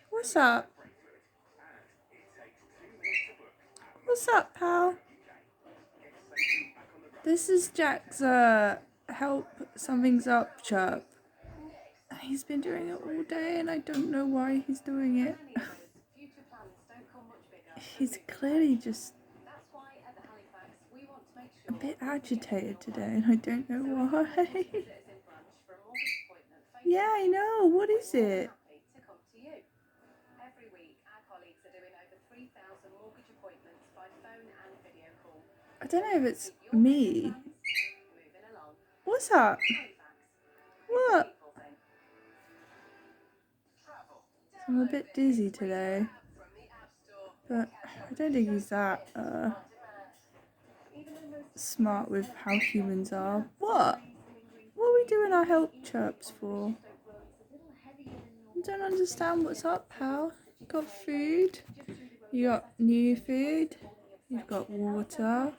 What's up? What's up, pal? This is Jack's help something's up chirp. He's been doing it all day and I don't know why he's doing it. He's clearly just a bit agitated today and I don't know why. Yeah, I know. What is it? I don't know if it's me. What's up? What? I'm a bit dizzy today. But I don't think he's that smart with how humans are. What? What are we doing our help chirps for? I don't understand what's up, pal. You got food? You got new food? You've got water?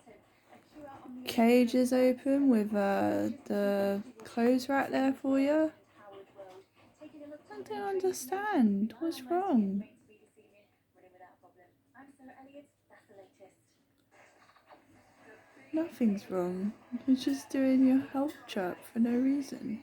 Cage is open with the clothes right there for you? I don't understand. What's wrong? Nothing's wrong. You're just doing your help chirp for no reason.